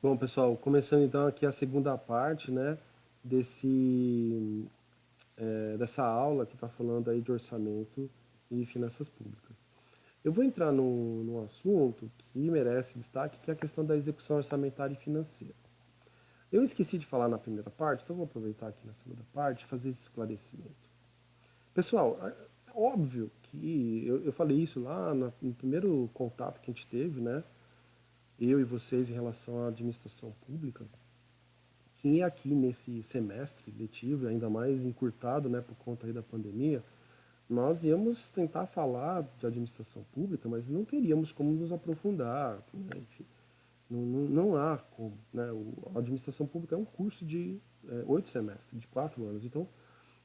Bom, pessoal, começando então aqui a segunda parte, né, dessa aula que está falando aí de orçamento e finanças públicas. Eu vou entrar num assunto que merece destaque, que é a questão da execução orçamentária e financeira. Eu esqueci de falar na primeira parte, então vou aproveitar aqui na segunda parte e fazer esse esclarecimento. Pessoal, é óbvio que eu falei isso lá no primeiro contato que a gente teve, né, eu e vocês em relação à administração pública, que aqui nesse semestre letivo, ainda mais encurtado, né, por conta aí da pandemia, nós íamos tentar falar de administração pública, mas não teríamos como nos aprofundar, né? Enfim, não há como, né? A administração pública é um curso de 8 semestres, de 4 anos, então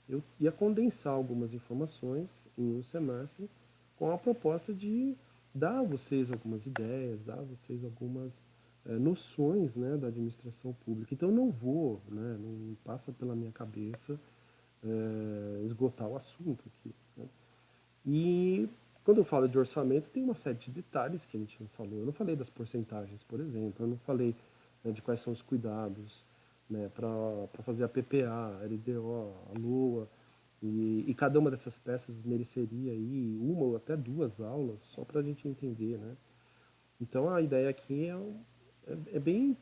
eu ia condensar algumas informações em um semestre com a proposta de dar a vocês algumas ideias, dar a vocês algumas noções, né, da administração pública. Então eu não vou, né, não passa pela minha cabeça esgotar o assunto aqui, né? E quando eu falo de orçamento, tem uma série de detalhes que a gente não falou. Eu não falei das porcentagens, por exemplo. Eu não falei, né, de quais são os cuidados, né, para fazer a PPA, a LDO, a LOA. E cada uma dessas peças mereceria aí uma ou até duas aulas, só para a gente entender, né? Então a ideia aqui é bem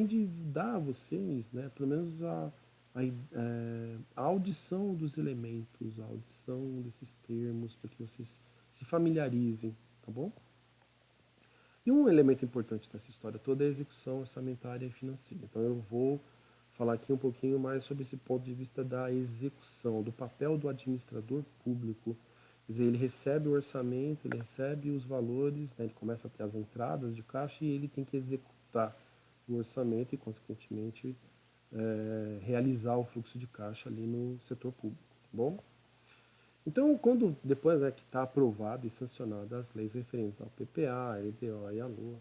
de dar a vocês, né, pelo menos a audição dos elementos, a audição desses termos, para que vocês se familiarizem, tá bom? E um elemento importante dessa história toda é a execução orçamentária e financeira. Então eu vou falar aqui um pouquinho mais sobre esse ponto de vista da execução, do papel do administrador público. Quer dizer, ele recebe o orçamento, ele recebe os valores, né, ele começa a ter as entradas de caixa e ele tem que executar o orçamento e, consequentemente, realizar o fluxo de caixa ali no setor público, tá bom? Então, quando depois que está aprovado e sancionado as leis referentes ao PPA, a LDO e a LOA,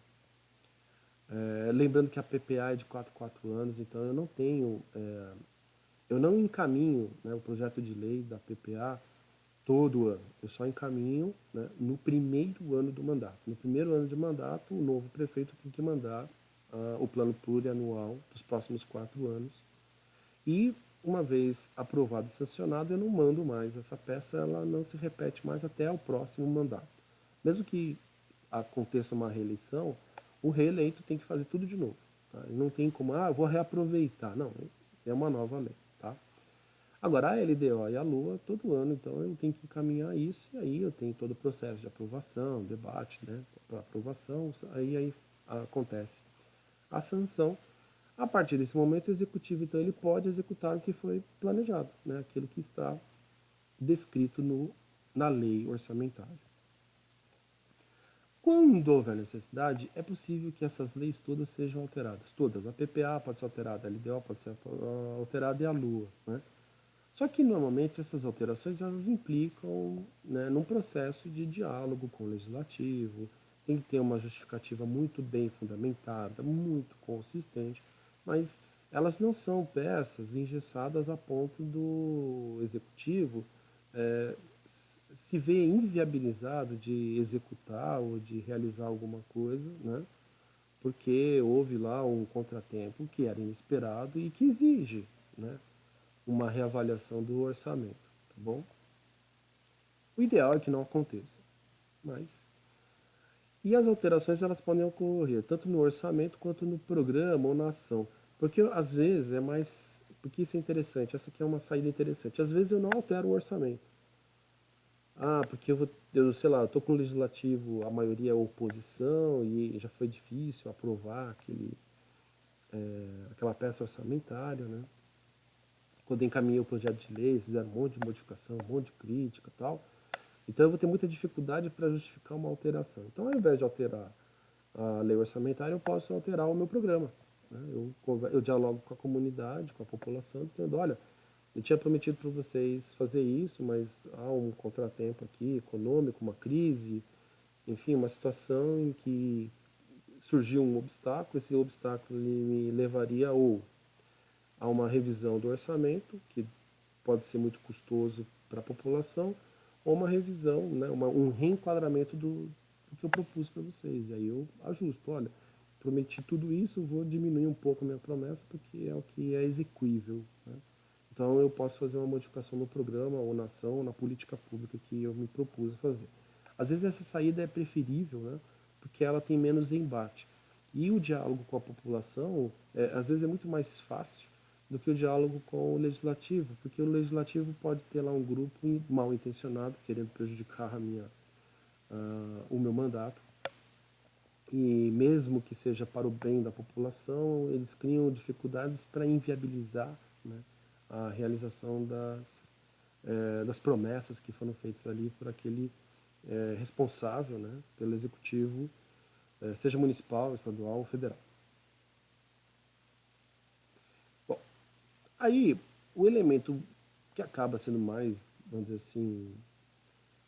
lembrando que a PPA é de 4 em 4 anos, então eu não encaminho, né, o projeto de lei da PPA todo ano. Eu só encaminho, né, no primeiro ano do mandato. No primeiro ano de mandato, o novo prefeito tem que mandar o plano plurianual dos próximos 4 anos. E, uma vez aprovado e sancionado, eu não mando mais essa peça, ela não se repete mais até o próximo mandato. Mesmo que aconteça uma reeleição, o reeleito tem que fazer tudo de novo. Tá? Não tem como, vou reaproveitar. Não, é uma nova lei. Tá? Agora, a LDO e a LUA, todo ano, então eu tenho que encaminhar isso, e aí eu tenho todo o processo de aprovação, debate, né, para aprovação, aí acontece a sanção. A partir desse momento, o executivo, então, ele pode executar o que foi planejado, né, aquilo que está descrito na lei orçamentária. Quando houver necessidade, é possível que essas leis todas sejam alteradas. Todas. A PPA pode ser alterada, a LDO pode ser alterada e a LUA, né? Só que normalmente essas alterações elas implicam, né, num processo de diálogo com o legislativo, tem que ter uma justificativa muito bem fundamentada, muito consistente, mas elas não são peças engessadas a ponto do executivo é, se ver inviabilizado de executar ou de realizar alguma coisa, né, porque houve lá um contratempo que era inesperado e que exige, né, uma reavaliação do orçamento, tá bom? O ideal é que não aconteça, mas e as alterações elas podem ocorrer tanto no orçamento quanto no programa ou na ação, porque às vezes é mais, porque isso é interessante, essa aqui é uma saída interessante. Às vezes eu não altero o orçamento. Porque eu sei lá, eu tô com o legislativo, a maioria é oposição e já foi difícil aprovar aquela peça orçamentária, né? Quando encaminhei o projeto de lei, fizeram um monte de modificação, um monte de crítica e tal. Então eu vou ter muita dificuldade para justificar uma alteração. Então, ao invés de alterar a lei orçamentária, eu posso alterar o meu programa, né? Eu dialogo com a comunidade, com a população, dizendo, olha, eu tinha prometido para vocês fazer isso, mas há um contratempo aqui econômico, uma crise, enfim, uma situação em que surgiu um obstáculo, esse obstáculo me levaria ou a uma revisão do orçamento, que pode ser muito custoso para a população, ou uma revisão, né, um reenquadramento do que eu propus para vocês. E aí eu ajusto, olha, prometi tudo isso, vou diminuir um pouco a minha promessa, porque é o que é exequível, né? Então eu posso fazer uma modificação no programa, ou na ação, ou na política pública que eu me propus a fazer. Às vezes essa saída é preferível, né? Porque ela tem menos embate. E o diálogo com a população, às vezes é muito mais fácil do que o diálogo com o legislativo, porque o legislativo pode ter lá um grupo mal intencionado, querendo prejudicar o meu mandato, e mesmo que seja para o bem da população, eles criam dificuldades para inviabilizar, né, a realização das promessas que foram feitas ali por aquele responsável, né, pelo executivo, seja municipal, estadual ou federal. Bom, aí o elemento que acaba sendo mais, vamos dizer assim,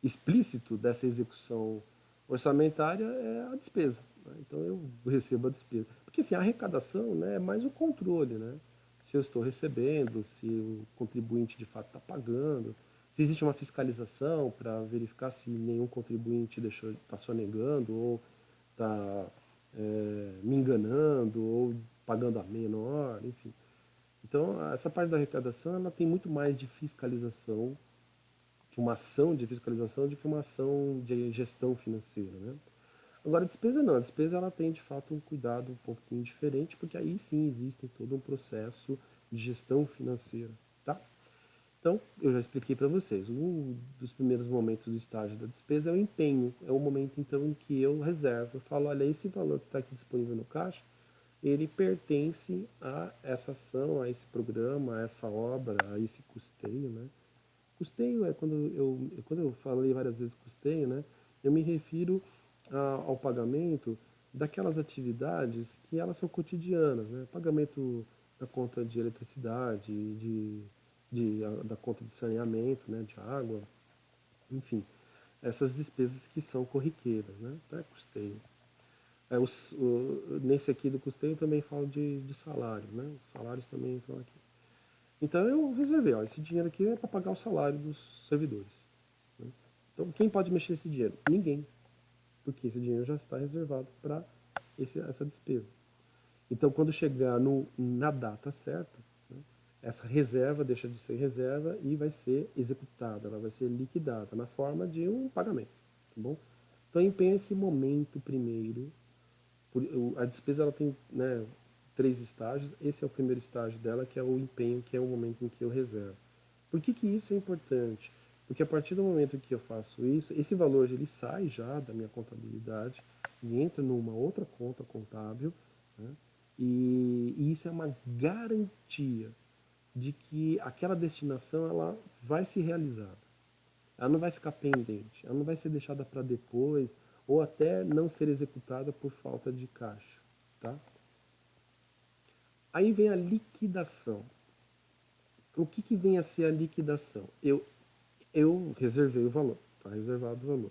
explícito dessa execução orçamentária é a despesa, né? Então eu recebo a despesa. Porque assim, a arrecadação, né, é mais o controle, né? Se eu estou recebendo, se o contribuinte de fato está pagando, se existe uma fiscalização para verificar se nenhum contribuinte está sonegando ou está me enganando ou pagando a menor, enfim. Então, essa parte da arrecadação ela tem muito mais de fiscalização, de uma ação de fiscalização, do que uma ação de gestão financeira, né? Agora, a despesa não. A despesa ela tem, de fato, um cuidado um pouquinho diferente, porque aí sim existe todo um processo de gestão financeira, tá? Então, eu já expliquei para vocês. Um dos primeiros momentos do estágio da despesa é o empenho. É o momento, então, em que eu reservo. Eu falo, olha, esse valor que está aqui disponível no caixa, ele pertence a essa ação, a esse programa, a essa obra, a esse custeio, né? Custeio é quando eu falei várias vezes custeio, né? Eu me refiro ao pagamento daquelas atividades que elas são cotidianas, né? Pagamento da conta de eletricidade, da conta de saneamento, né? De água, enfim, essas despesas que são corriqueiras, né? Então é custeio. Nesse aqui do custeio também falo de salário, né? Os salários também estão aqui. Então eu reservei, ó, esse dinheiro aqui é para pagar o salário dos servidores, né? Então quem pode mexer esse dinheiro? Ninguém, porque esse dinheiro já está reservado para essa despesa. Então quando chegar na data certa, né, essa reserva deixa de ser reserva e vai ser executada, ela vai ser liquidada na forma de um pagamento, tá bom? Então empenha esse momento primeiro. A despesa ela tem, né, 3 estágios. Esse é o primeiro estágio dela, que é o empenho, que é o momento em que eu reservo. Por que isso é importante? Porque a partir do momento que eu faço isso, esse valor ele sai já da minha contabilidade e entra numa outra conta contábil, né? E isso é uma garantia de que aquela destinação ela vai se realizar. Ela não vai ficar pendente, ela não vai ser deixada para depois ou até não ser executada por falta de caixa, tá? Aí vem a liquidação. O que vem a ser a liquidação? Eu reservei o valor, está reservado o valor.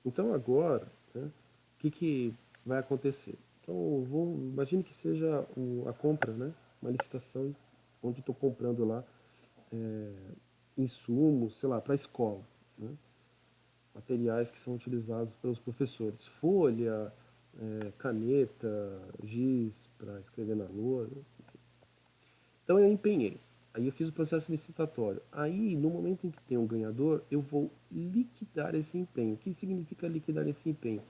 Então agora, né, o que vai acontecer? Então imagine que seja a compra, né, uma licitação onde estou comprando lá é, insumos, sei lá, para a escola, né, materiais que são utilizados pelos professores, folha, caneta, giz para escrever na lousa. Então eu empenhei. Aí eu fiz o processo licitatório. Aí, no momento em que tem um ganhador, eu vou liquidar esse empenho. O que significa liquidar esse empenho?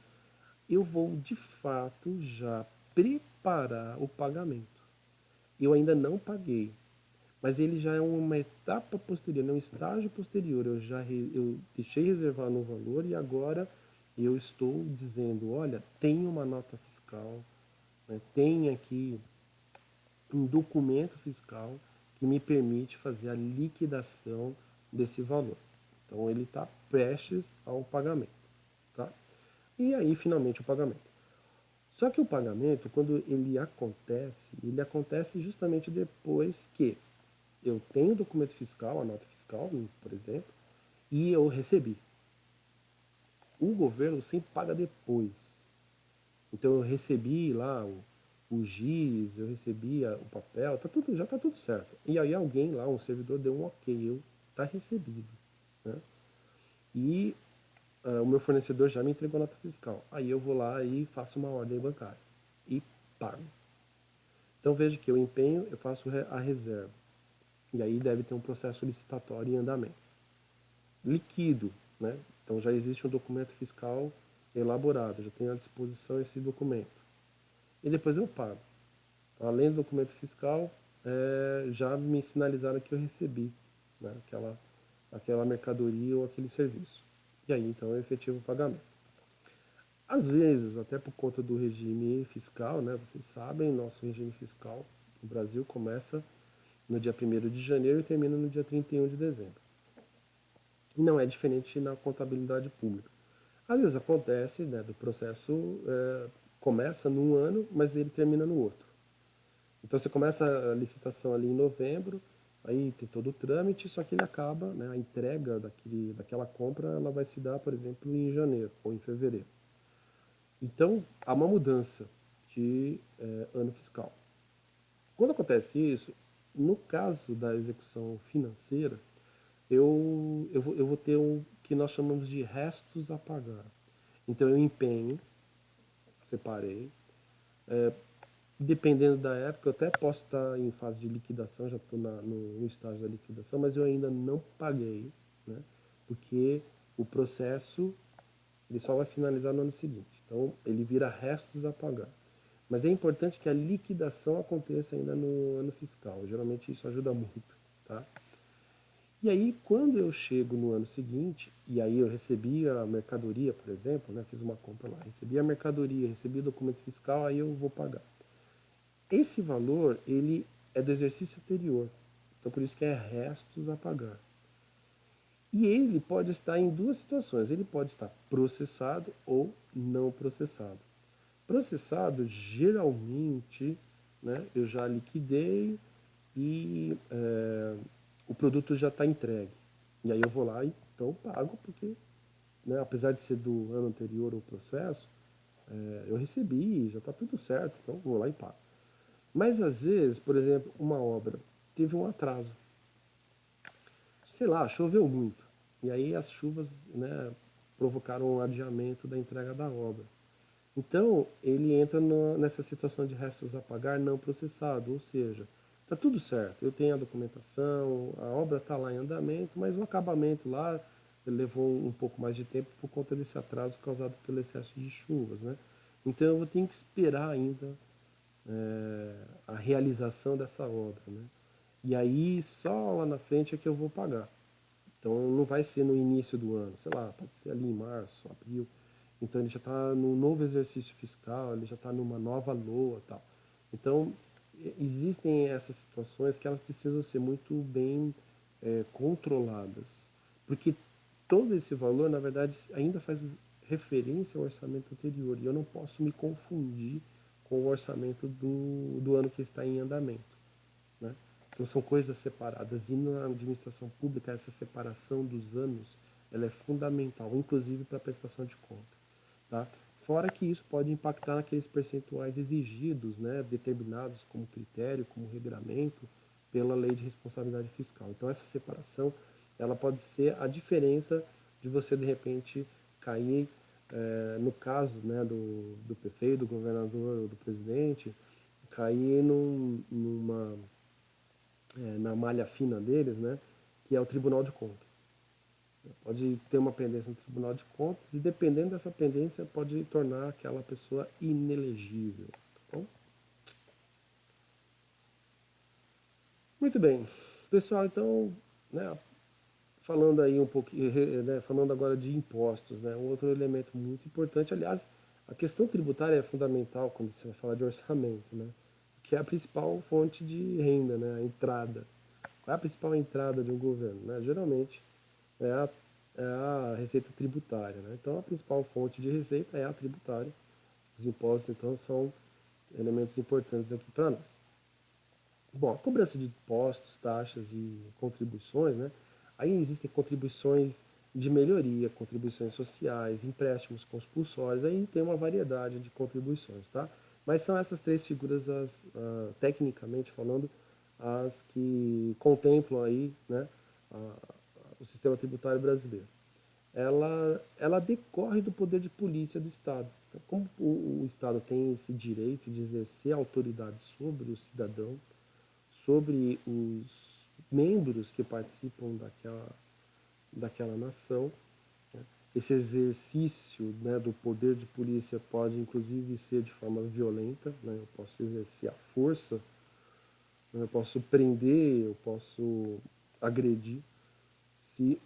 Eu vou, de fato, já preparar o pagamento. Eu ainda não paguei, mas ele já é uma etapa posterior, um estágio posterior. Eu deixei reservar no valor e agora eu estou dizendo, olha, tem uma nota fiscal, né, tem aqui um documento fiscal que me permite fazer a liquidação desse valor. Então ele está prestes ao pagamento, tá? E aí finalmente o pagamento. Só que o pagamento, quando ele acontece justamente depois que eu tenho o documento fiscal, a nota fiscal, por exemplo, e eu recebi. O governo sempre paga depois. Então eu recebi lá o giz, eu recebi o papel, já está tudo certo. E aí alguém lá, um servidor, deu um ok, está recebido, né? E o meu fornecedor já me entregou a nota fiscal. Aí eu vou lá e faço uma ordem bancária. E pago. Então veja que eu empenho, eu faço a reserva. E aí deve ter um processo licitatório em andamento. Liquido, né? Então já existe um documento fiscal elaborado, já tenho à disposição esse documento. E depois eu pago. Além do documento fiscal, já me sinalizaram que eu recebi, né, aquela mercadoria ou aquele serviço. E aí então eu efetivo o pagamento. Às vezes, até por conta do regime fiscal, né, vocês sabem, nosso regime fiscal no Brasil começa no dia 1º de janeiro e termina no dia 31 de dezembro. E não é diferente na contabilidade pública. Às vezes acontece, né, do processo começa num ano, mas ele termina no outro. Então você começa a licitação ali em novembro, aí tem todo o trâmite, só que ele acaba, né, a entrega daquela compra, ela vai se dar, por exemplo, em janeiro ou em fevereiro. Então há uma mudança de ano fiscal. Quando acontece isso, no caso da execução financeira, eu vou ter o que nós chamamos de restos a pagar. Então eu empenho, separei, dependendo da época, eu até posso estar em fase de liquidação, já estou no estágio da liquidação, mas eu ainda não paguei, né? Porque o processo ele só vai finalizar no ano seguinte. Então ele vira restos a pagar. Mas é importante que a liquidação aconteça ainda no ano fiscal. Geralmente isso ajuda muito, tá? E aí, quando eu chego no ano seguinte, e aí eu recebi a mercadoria, por exemplo, né, fiz uma compra lá, recebi a mercadoria, recebi o documento fiscal, aí eu vou pagar. Esse valor, ele é do exercício anterior. Então, por isso que é restos a pagar. E ele pode estar em duas situações. Ele pode estar processado ou não processado. Processado, geralmente, né, eu já liquidei e o produto já está entregue. E aí eu vou lá e então pago, porque, né, apesar de ser do ano anterior o processo, eu recebi, já está tudo certo, então vou lá e pago. Mas às vezes, por exemplo, uma obra teve um atraso. Sei lá, choveu muito. E aí as chuvas, né, provocaram um adiamento da entrega da obra. Então, ele entra nessa situação de restos a pagar não processado, ou seja, está tudo certo, eu tenho a documentação, a obra está lá em andamento, mas o acabamento lá levou um pouco mais de tempo por conta desse atraso causado pelo excesso de chuvas, né? Então eu vou ter que esperar ainda a realização dessa obra, né? E aí só lá na frente é que eu vou pagar. Então não vai ser no início do ano, sei lá, pode ser ali em março, abril. Então ele já está num novo exercício fiscal, ele já está numa nova LOA e tal. Então existem essas situações que elas precisam ser muito bem controladas. Porque todo esse valor, na verdade, ainda faz referência ao orçamento anterior. E eu não posso me confundir com o orçamento do ano que está em andamento, né? Então são coisas separadas. E na administração pública, essa separação dos anos ela é fundamental, inclusive para a prestação de conta. Tá? Fora que isso pode impactar naqueles percentuais exigidos, né, determinados como critério, como regramento, pela lei de responsabilidade fiscal. Então essa separação ela pode ser a diferença de você de repente cair no caso, né, do prefeito, do governador ou do presidente, cair na malha fina deles, né, que é o Tribunal de Contas. Pode ter uma pendência no Tribunal de Contas e dependendo dessa pendência pode tornar aquela pessoa inelegível. Tá bom? Muito bem. Pessoal, então, né, falando aí um pouquinho, né, falando agora de impostos, né, um outro elemento muito importante, aliás, a questão tributária é fundamental quando você vai falar de orçamento, né, que é a principal fonte de renda, né, a entrada. Qual é a principal entrada de um governo? Né? Geralmente é a receita tributária. Né? Então, a principal fonte de receita é a tributária. Os impostos, então, são elementos importantes aqui para nós. Bom, a cobrança de impostos, taxas e contribuições, né? Aí existem contribuições de melhoria, contribuições sociais, empréstimos compulsórios, aí tem uma variedade de contribuições, tá? Mas são essas três figuras, tecnicamente falando, as que contemplam aí, né, o sistema tributário brasileiro. Ela decorre do poder de polícia do Estado. Então, como o Estado tem esse direito de exercer autoridade sobre o cidadão, sobre os membros que participam daquela nação, né? Esse exercício, né, do poder de polícia pode inclusive ser de forma violenta, né? Eu posso exercer a força, né? Eu posso prender, eu posso agredir se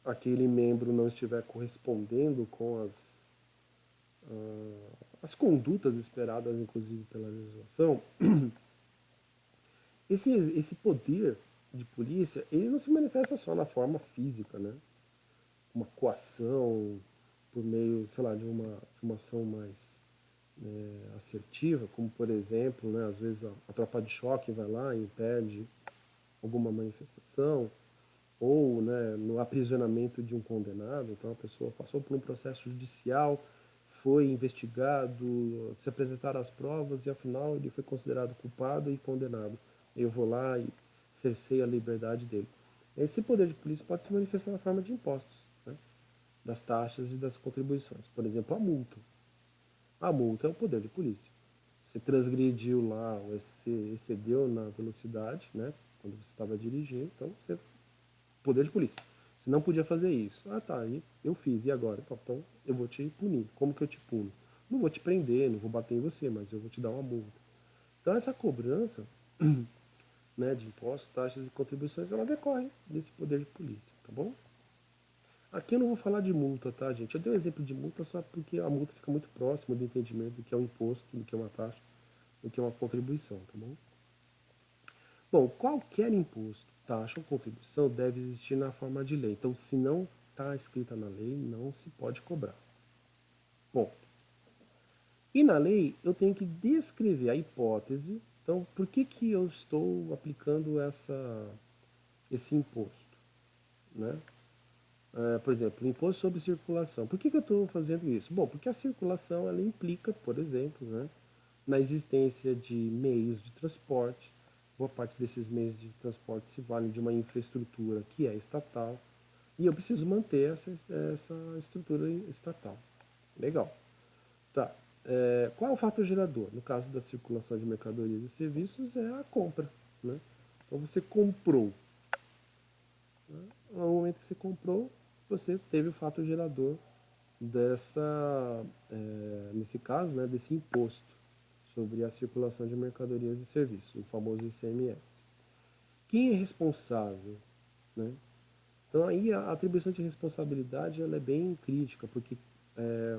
aquele membro não estiver correspondendo com as condutas esperadas, inclusive pela legislação. Esse poder de polícia, ele não se manifesta só na forma física, né? Uma coação por meio, sei lá, de uma ação mais assertiva, como por exemplo, né, às vezes a tropa de choque vai lá e impede alguma manifestação, ou né, no aprisionamento de um condenado. Então a pessoa passou por um processo judicial, foi investigado, se apresentaram as provas e afinal ele foi considerado culpado e condenado. Eu vou lá e cerceio a liberdade dele. Esse poder de polícia pode se manifestar na forma de impostos, né, das taxas e das contribuições. Por exemplo, a multa. A multa é o poder de polícia. Você transgrediu lá, ou você excedeu na velocidade, né, quando você estava dirigindo, então você poder de polícia. Você não podia fazer isso. Ah, tá, aí eu fiz, e agora? Então eu vou te punir. Como que eu te puno? Não vou te prender, não vou bater em você, mas eu vou te dar uma multa. Então essa cobrança, né, de impostos, taxas e contribuições, ela decorre desse poder de polícia, tá bom? Aqui eu não vou falar de multa, tá, gente? Eu dei um exemplo de multa só porque a multa fica muito próxima do entendimento do que é um imposto, do que é uma taxa, do que é uma contribuição, tá bom? Bom, qualquer imposto, taxa ou contribuição deve existir na forma de lei. Então, se não está escrita na lei, não se pode cobrar. Bom, e na lei eu tenho que descrever a hipótese. Então, por que eu estou aplicando esse imposto? Né? Por exemplo, o imposto sobre circulação. Por que eu estou fazendo isso? Bom, porque a circulação ela implica, por exemplo, né, na existência de meios de transporte. Boa parte desses meios de transporte se valem de uma infraestrutura que é estatal e eu preciso manter essa estrutura estatal. Legal. Tá. Qual é o fator gerador? No caso da circulação de mercadorias e serviços é a compra. Né? Então você comprou. Né? No momento que você comprou, você teve o fator gerador nesse caso, né, desse imposto sobre a circulação de mercadorias e serviços, o famoso ICMS. Quem é responsável? Né? Então aí a atribuição de responsabilidade ela é bem crítica, porque, é,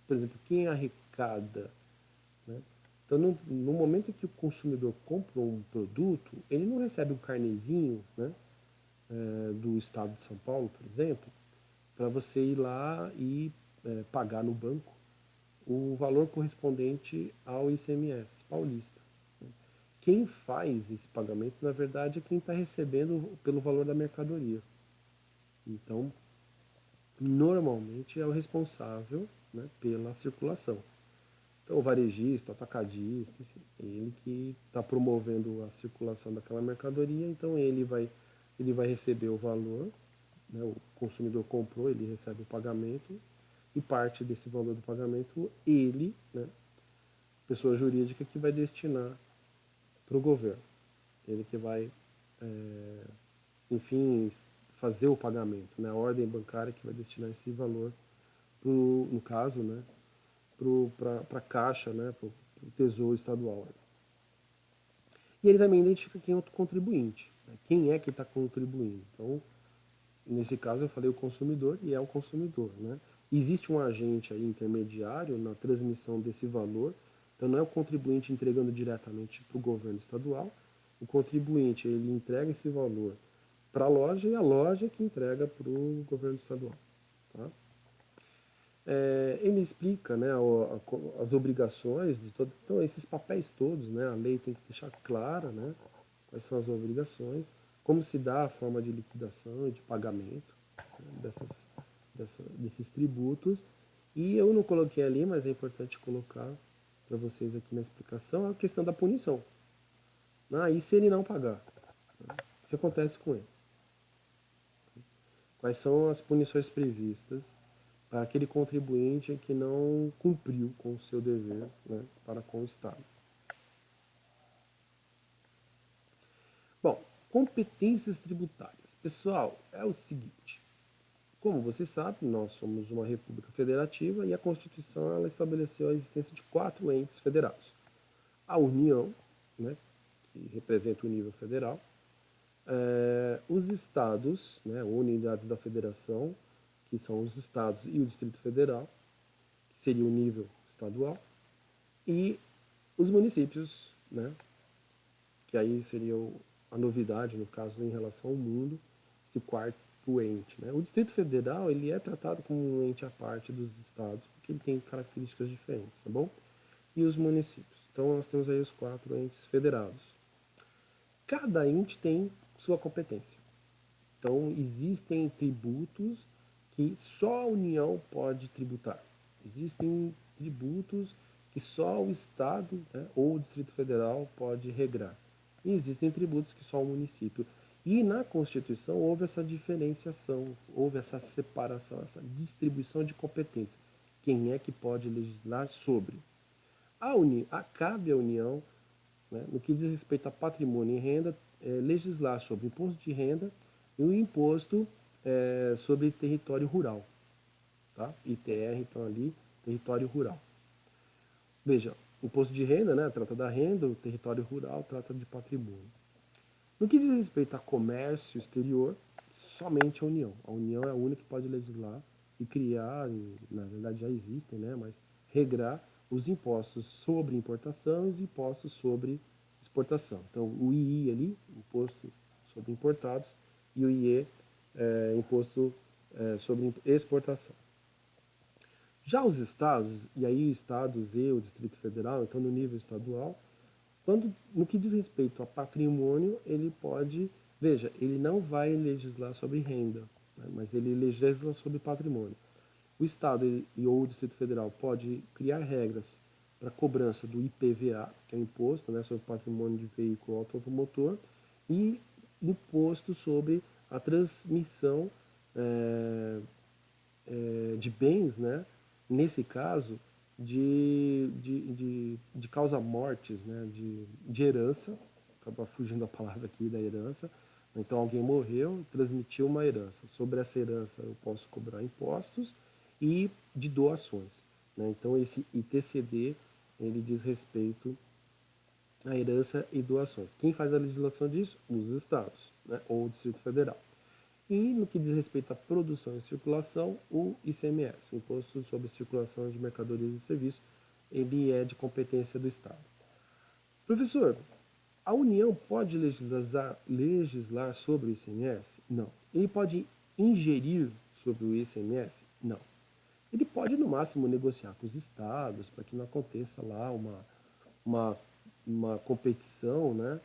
por exemplo, quem arrecada, né? Então no momento que o consumidor compra um produto, ele não recebe um carnezinho, né, do Estado de São Paulo, por exemplo, para você ir lá e pagar no banco o valor correspondente ao ICMS paulista. Quem faz esse pagamento, na verdade, é quem está recebendo pelo valor da mercadoria. Então, normalmente é o responsável, né, pela circulação. Então, o varejista, o atacadista, enfim, ele que está promovendo a circulação daquela mercadoria, então ele vai receber o valor, né, o consumidor comprou, ele recebe o pagamento, e parte desse valor do pagamento, ele, né, pessoa jurídica, que vai destinar para o governo. Ele que vai, enfim, fazer o pagamento, né, a ordem bancária que vai destinar esse valor, no caso, né, para a Caixa, né, para o Tesouro Estadual. E ele também identifica quem é o contribuinte, né, quem é que está contribuindo. Então, nesse caso eu falei o consumidor e é o consumidor. Né? Existe um agente aí intermediário na transmissão desse valor, então não é o contribuinte entregando diretamente para o governo estadual, o contribuinte ele entrega esse valor para a loja e a loja que entrega para o governo estadual. Tá? Ele explica, né, as obrigações de todo, então esses papéis todos, né, a lei tem que deixar clara, né, quais são as obrigações, como se dá a forma de liquidação e de pagamento, né, desses tributos. E eu não coloquei ali, mas é importante colocar para vocês aqui na explicação a questão da punição. E se ele não pagar? Né, o que acontece com ele? Quais são as punições previstas aquele contribuinte que não cumpriu com o seu dever, né, para com o Estado. Bom, competências tributárias. Pessoal, é o seguinte, como você sabe, nós somos uma república federativa e a Constituição ela estabeleceu a existência de 4 entes federados. A União, né, que representa o nível federal, os estados, né, unidades da federação, que são os estados e o Distrito Federal, que seria o nível estadual, e os municípios, né, que aí seria a novidade, no caso, em relação ao mundo, esse quarto ente. Né? O Distrito Federal ele é tratado como um ente à parte dos estados, porque ele tem características diferentes, tá bom? E os municípios. Então nós temos aí os 4 entes federados. Cada ente tem sua competência. Então existem tributos que só a União pode tributar. Existem tributos que só o Estado, né, ou o Distrito Federal pode regrar. E existem tributos que só o município. E na Constituição houve essa diferenciação, houve essa separação, essa distribuição de competência. Quem é que pode legislar sobre? Cabe à União, né, no que diz respeito a patrimônio e renda, legislar sobre imposto de renda e o imposto sobre território rural. Tá? ITR, então ali, território rural. Veja, imposto de renda, né, trata da renda, o território rural trata de patrimônio. No que diz respeito a comércio exterior, somente a União. A União é a única que pode legislar e criar, na verdade já existem, né, mas regrar os impostos sobre importação e os impostos sobre exportação. Então, o II ali, imposto sobre importados, e o IE, imposto sobre exportação. Já os estados, e aí estados e o Distrito Federal, então no nível estadual, no que diz respeito a patrimônio, ele pode, veja, ele não vai legislar sobre renda, né, mas ele legisla sobre patrimônio. O Estado ou o Distrito Federal pode criar regras para cobrança do IPVA, que é o imposto, né, sobre patrimônio de veículo automotor, e imposto sobre a transmissão de bens, né, nesse caso, de causa-mortes, né, de herança, acaba fugindo a palavra aqui da herança, então alguém morreu, transmitiu uma herança. Sobre essa herança eu posso cobrar impostos e de doações. Né? Então esse ITCD, ele diz respeito à herança e doações. Quem faz a legislação disso? Os estados, né? Ou o Distrito Federal. E no que diz respeito à produção e circulação, o ICMS, o Imposto sobre Circulação de Mercadorias e Serviços, ele é de competência do Estado. Professor, a União pode legislar sobre o ICMS? Não. Ele pode ingerir sobre o ICMS? Não. Ele pode, no máximo, negociar com os estados para que não aconteça lá uma, uma competição, né,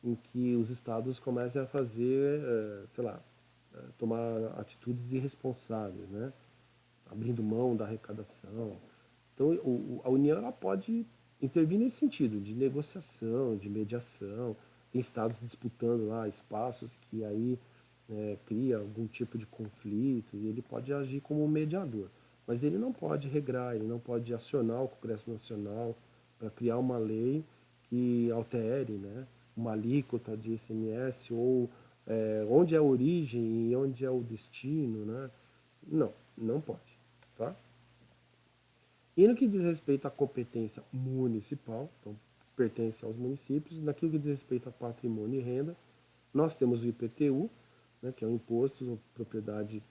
em que os estados comecem a fazer, sei lá, tomar atitudes irresponsáveis, né, abrindo mão da arrecadação. Então, a União ela pode intervir nesse sentido, de negociação, de mediação. Tem estados disputando lá espaços que aí cria algum tipo de conflito e ele pode agir como um mediador. Mas ele não pode regrar, ele não pode acionar o Congresso Nacional para criar uma lei que altere, né, uma alíquota de ICMS ou onde é a origem e onde é o destino, né? Não, não pode, tá? E no que diz respeito à competência municipal, então pertence aos municípios, naquilo que diz respeito a patrimônio e renda, nós temos o IPTU, né, que é o Imposto sobre Propriedade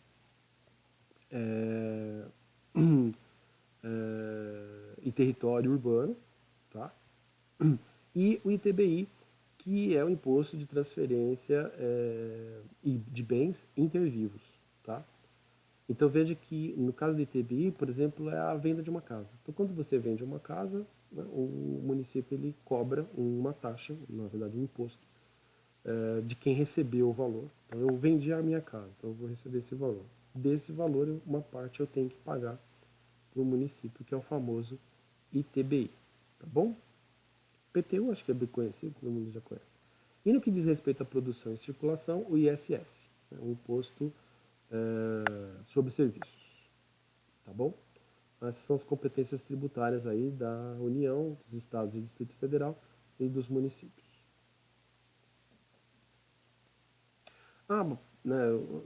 é, e Território Urbano, tá? E o ITBI, que é o Imposto de Transferência de Bens Intervivos, tá? Então veja que no caso do ITBI, por exemplo, é a venda de uma casa. Então quando você vende uma casa, né, o município ele cobra uma taxa, na verdade um imposto, de quem recebeu o valor. Então eu vendi a minha casa, então eu vou receber esse valor. Desse valor, uma parte eu tenho que pagar para o município, que é o famoso ITBI. Tá bom? PTU acho que é bem conhecido, todo mundo já conhece. E no que diz respeito à produção e circulação, o ISS, né, o Imposto sobre Serviços. tá bom? Essas são as competências tributárias aí da União, dos estados e do Distrito Federal e dos municípios. Ah, né,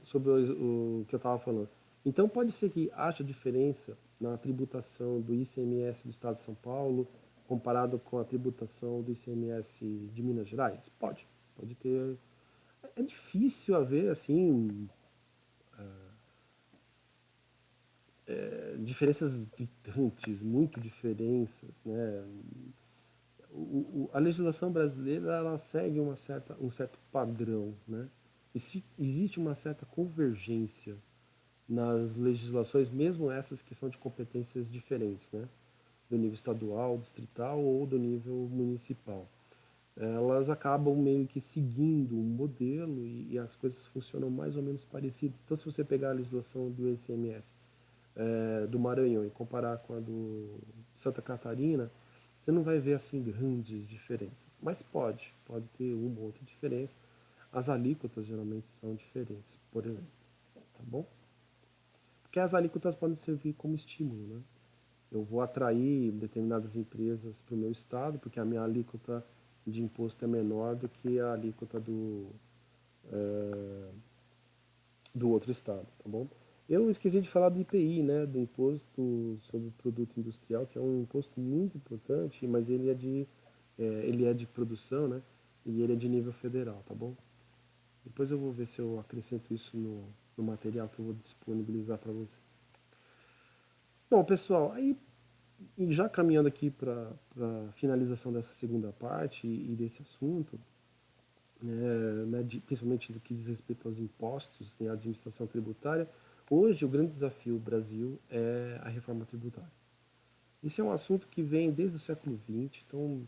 sobre o que eu estava falando. Então pode ser que haja diferença na tributação do ICMS do Estado de São Paulo comparado com a tributação do ICMS de Minas Gerais? Pode ter. É difícil haver assim diferenças gritantes, muito diferenças, né? A legislação brasileira ela segue um certo padrão, né? E se existe uma certa convergência nas legislações, mesmo essas que são de competências diferentes, né? Do nível estadual, distrital ou do nível municipal. Elas acabam meio que seguindo um modelo e as coisas funcionam mais ou menos parecidas. Então, se você pegar a legislação do ICMS do Maranhão e comparar com a do Santa Catarina, você não vai ver assim grandes diferenças. Mas pode ter uma ou outra diferença. As alíquotas geralmente são diferentes, por exemplo, tá bom? Porque as alíquotas podem servir como estímulo, né? Eu vou atrair determinadas empresas para o meu estado, porque a minha alíquota de imposto é menor do que a alíquota do outro estado, tá bom? Eu esqueci de falar do IPI, né, do Imposto sobre o Produto Industrial, que é um imposto muito importante, mas ele é de produção, né, e ele é de nível federal, tá bom? Depois eu vou ver se eu acrescento isso no material que eu vou disponibilizar para você. Bom, pessoal, aí e já caminhando aqui para a finalização dessa segunda parte e desse assunto, né, principalmente do que diz respeito aos impostos e à administração tributária, hoje o grande desafio do Brasil é a reforma tributária. Esse é um assunto que vem desde o século XX, então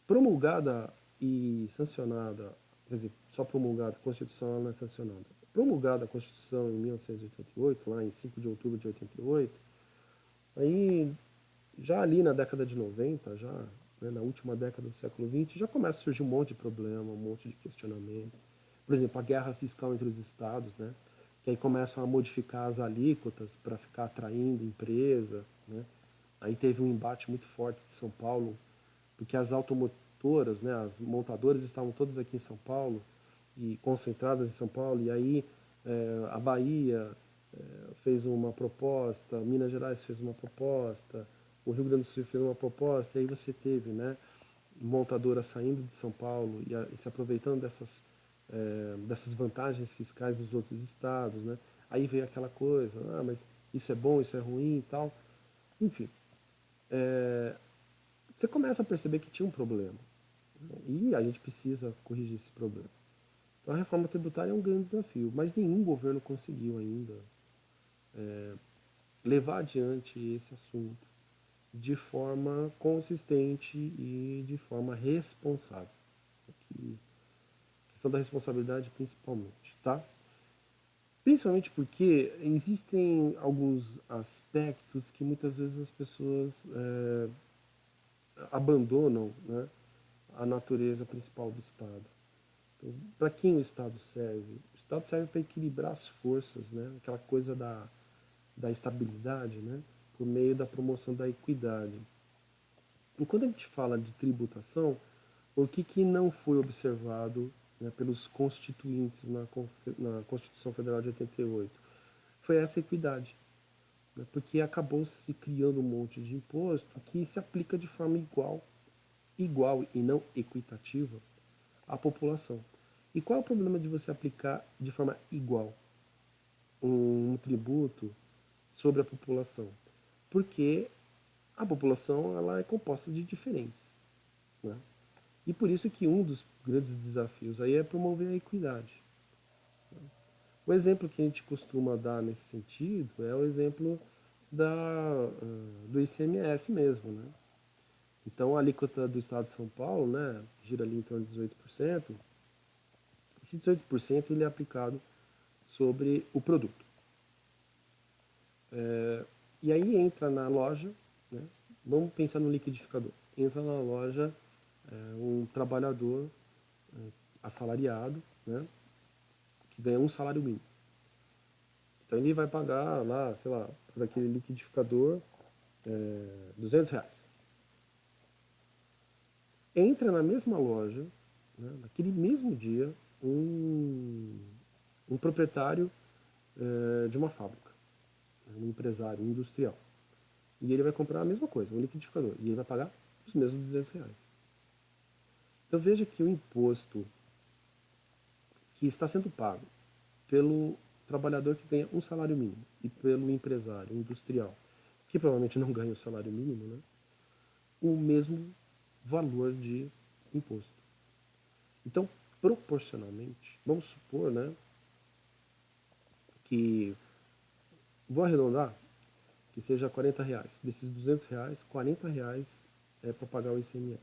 promulgada e sancionada, quer dizer, só promulgada, a Constituição ela não é sancionada. Promulgada a Constituição em 1988, lá em 5 de outubro de 88, aí já ali na década de 90, já né, na última década do século XX, já começa a surgir um monte de problema, um monte de questionamento. Por exemplo, a guerra fiscal entre os estados, né, que aí começam a modificar as alíquotas para ficar atraindo empresa. Né. Aí teve um embate muito forte em São Paulo, porque as automotoras, né, as montadoras estavam todas aqui em São Paulo e concentradas em São Paulo, e aí a Bahia fez uma proposta, Minas Gerais fez uma proposta, o Rio Grande do Sul fez uma proposta, e aí você teve, né, montadora saindo de São Paulo e se aproveitando dessas vantagens fiscais dos outros estados, né? Aí veio aquela coisa, mas isso é bom, isso é ruim e tal. Enfim, você começa a perceber que tinha um problema, né? E a gente precisa corrigir esse problema. Então a reforma tributária é um grande desafio, mas nenhum governo conseguiu ainda levar adiante esse assunto de forma consistente e de forma responsável. Aqui, questão da responsabilidade principalmente, tá? Principalmente porque existem alguns aspectos que muitas vezes as pessoas abandonam, né, a natureza principal do Estado. Então, para quem o Estado serve? O Estado serve para equilibrar as forças, né? Aquela coisa da estabilidade, né? Por meio da promoção da equidade. E quando a gente fala de tributação, o que não foi observado, né, pelos constituintes na Constituição Federal de 88? Foi essa equidade, né, porque acabou se criando um monte de imposto que se aplica de forma igual e não equitativa à população. E qual é o problema de você aplicar de forma igual um tributo sobre a população? Porque a população ela é composta de diferentes, né? E por isso que um dos grandes desafios aí é promover a equidade. O exemplo que a gente costuma dar nesse sentido é o exemplo do ICMS mesmo, né? Então a alíquota do Estado de São Paulo, né, gira ali em torno de 18%. Esse 18% ele é aplicado sobre o produto. E aí entra na loja, né, vamos pensar no liquidificador. Entra na loja um trabalhador assalariado, né, que ganha um salário mínimo. Então ele vai pagar lá, sei lá, por aquele liquidificador, R$ 200. Entra na mesma loja, né, naquele mesmo dia, um proprietário de uma fábrica, um empresário, um industrial. E ele vai comprar a mesma coisa, um liquidificador, e ele vai pagar os mesmos R$ 200. Então veja que o imposto que está sendo pago pelo trabalhador que ganha um salário mínimo e pelo empresário industrial, que provavelmente não ganha o salário mínimo, né, o mesmo valor de imposto. Então, proporcionalmente, vamos supor, né, que, vou arredondar, que seja R$ 40. Desses R$ 200, R$ 40 é para pagar o ICMS.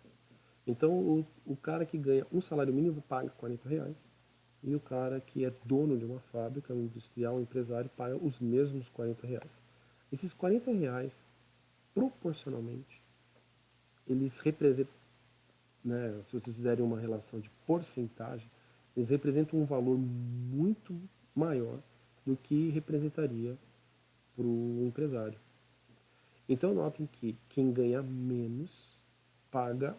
Então, o cara que ganha um salário mínimo paga R$ 40, e o cara que é dono de uma fábrica, um industrial, um empresário, paga os mesmos R$ 40. Esses R$ 40, proporcionalmente, eles representam, né, se vocês fizerem uma relação de porcentagem, eles representam um valor muito maior do que representaria para o empresário. Então notem que quem ganha menos paga,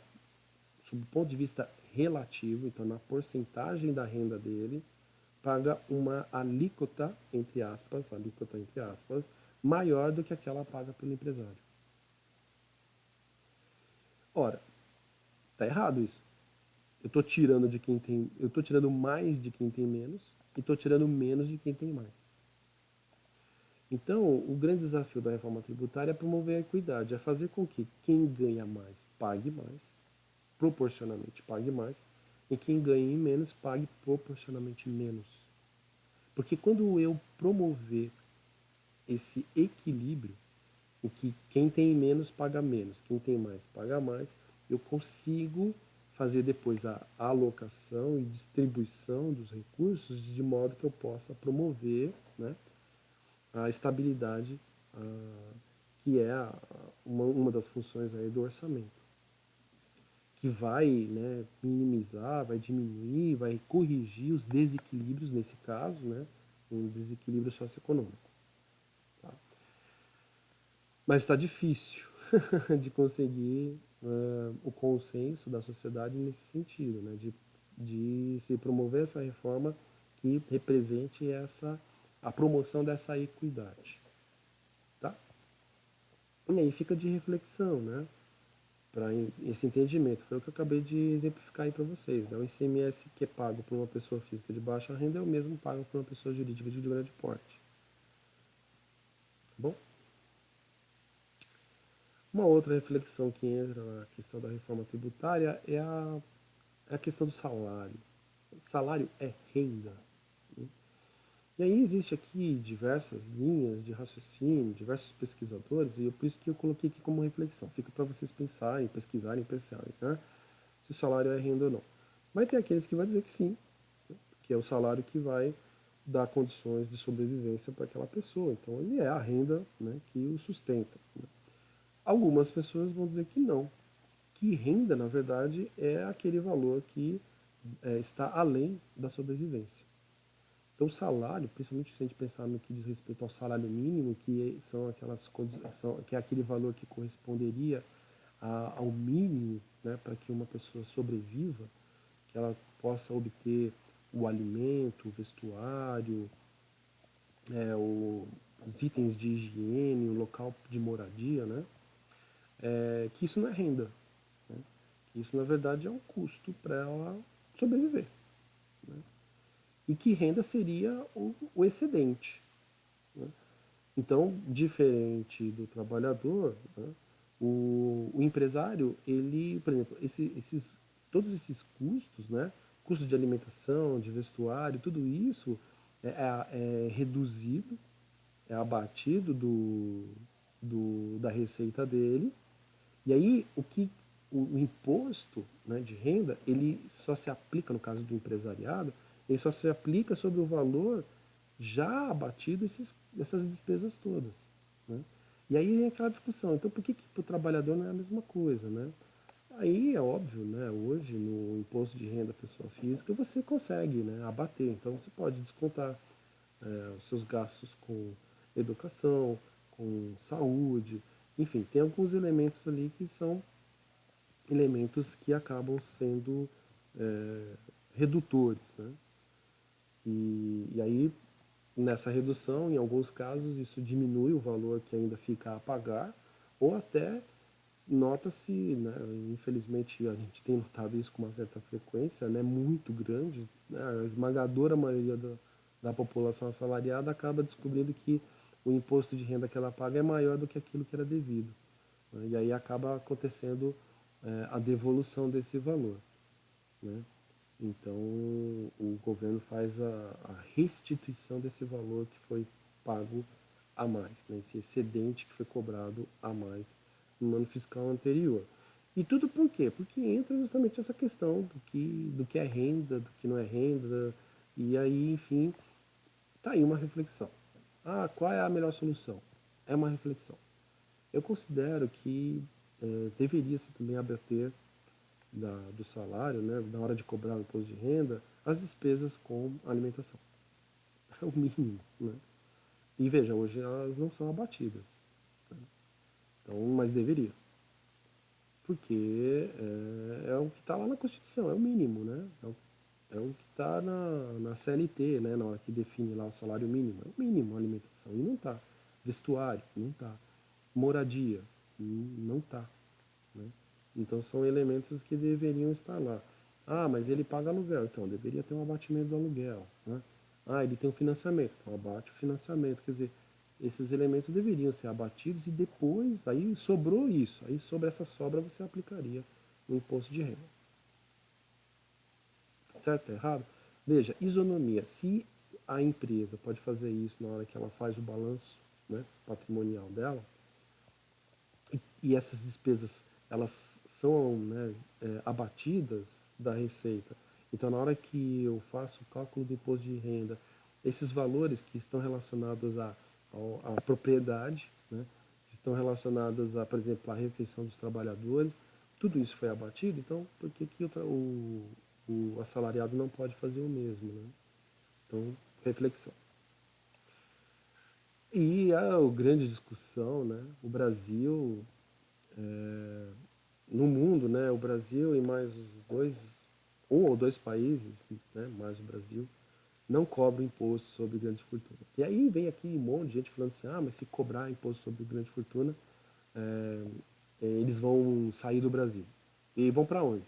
sob o ponto de vista relativo, então na porcentagem da renda dele, paga uma alíquota entre aspas, maior do que aquela paga pelo empresário. Ora, tá errado isso. Eu estou tirando de quem tem, eu estou tirando mais de quem tem menos e estou tirando menos de quem tem mais. Então, o grande desafio da reforma tributária é promover a equidade, é fazer com que quem ganha mais pague mais, proporcionalmente pague mais, e quem ganha menos pague proporcionalmente menos. Porque quando eu promover esse equilíbrio, em que quem tem menos paga menos, quem tem mais paga mais, eu consigo fazer depois a alocação e distribuição dos recursos de modo que eu possa promover, né, a estabilidade, que é uma das funções aí do orçamento, que vai, né, minimizar, vai diminuir, vai corrigir os desequilíbrios, nesse caso, né, um desequilíbrio socioeconômico. Tá? Mas está difícil de conseguir o consenso da sociedade nesse sentido, né, de se promover essa reforma que represente a promoção dessa equidade. Tá? E aí fica de reflexão, né, para esse entendimento. Foi o que eu acabei de exemplificar aí para vocês. Né? O ICMS que é pago por uma pessoa física de baixa renda é o mesmo pago por uma pessoa jurídica de grande porte. Tá bom? Uma outra reflexão que entra na questão da reforma tributária é a questão do salário. O salário é renda. Né? E aí existe aqui diversas linhas de raciocínio, diversos pesquisadores, e é por isso que eu coloquei aqui como reflexão. Fica para vocês pensarem, pesquisarem, pensarem, né? Se o salário é renda ou não. Mas tem aqueles que vão dizer que sim, né? Que é o salário que vai dar condições de sobrevivência para aquela pessoa. Então ele é a renda, né, que o sustenta. Né? Algumas pessoas vão dizer que não, que renda, na verdade, é aquele valor que está além da sobrevivência. Então, o salário, principalmente se a gente pensar no que diz respeito ao salário mínimo, que são que é aquele valor que corresponderia ao mínimo, né, para que uma pessoa sobreviva, que ela possa obter o alimento, o vestuário, os itens de higiene, o local de moradia, né, que isso não é renda. Né, que isso, na verdade, é um custo para ela sobreviver. Né, e que renda seria o excedente. Né. Então, diferente do trabalhador, né, o empresário, ele, por exemplo, todos esses custos, né, custo de alimentação, de vestuário, tudo isso é reduzido, é abatido da receita dele. E aí, o imposto, né, de renda, ele só se aplica, no caso do empresariado, ele só se aplica sobre o valor já abatido essas despesas todas. Né? E aí vem aquela discussão, então por que para o trabalhador não é a mesma coisa? Né? Aí é óbvio, né, hoje no imposto de renda pessoa física você consegue, né, abater, então você pode descontar os seus gastos com educação, com saúde, enfim, tem alguns elementos ali que são elementos que acabam sendo é, redutores, né? E aí, nessa redução, em alguns casos, isso diminui o valor que ainda fica a pagar, ou até nota-se, né, infelizmente a gente tem notado isso com uma certa frequência, né, muito grande, né, a esmagadora maioria da população assalariada acaba descobrindo que o imposto de renda que ela paga é maior do que aquilo que era devido, né, e aí acaba acontecendo a devolução desse valor, né. Então o governo faz a restituição desse valor que foi pago a mais, né, esse excedente que foi cobrado a mais no ano fiscal anterior. E tudo por quê? Porque entra justamente essa questão do que é renda, do que não é renda, e aí, enfim, tá aí uma reflexão. Ah, qual é a melhor solução? É uma reflexão. Eu considero que deveria se também abater do salário, né, na hora de cobrar o imposto de renda, as despesas com alimentação. É o mínimo, né? E veja, hoje elas não são abatidas, né? Então, mas deveria. Porque é o que está lá na Constituição, é o mínimo, né? É o que está na CLT, né? Na hora que define lá o salário mínimo. É o mínimo a alimentação. E não está. Vestuário, não está. Moradia, não está. Né? Então são elementos que deveriam estar lá. Ah, mas ele paga aluguel, então deveria ter um abatimento do aluguel. Né? Ah, ele tem um financiamento, então abate o financiamento. Quer dizer, esses elementos deveriam ser abatidos e depois, aí sobrou isso. Aí sobre essa sobra você aplicaria o imposto de renda. Certo? Errado? Veja, isonomia. Se a empresa pode fazer isso na hora que ela faz o balanço, né, patrimonial dela, e essas despesas elas são, né, abatidas da receita. Então, na hora que eu faço o cálculo do imposto de renda, esses valores que estão relacionados à propriedade, né, que estão relacionados a, por exemplo, a refeição dos trabalhadores, tudo isso foi abatido, então por que, que o assalariado não pode fazer o mesmo? Né? Então, reflexão. E a grande discussão, né? O Brasil no mundo, né, o Brasil e mais os um ou dois países, né, mais o Brasil, não cobram imposto sobre grandes fortunas. E aí vem aqui um monte de gente falando assim, ah, mas se cobrar imposto sobre grande fortuna, é, eles vão sair do Brasil. E vão para onde?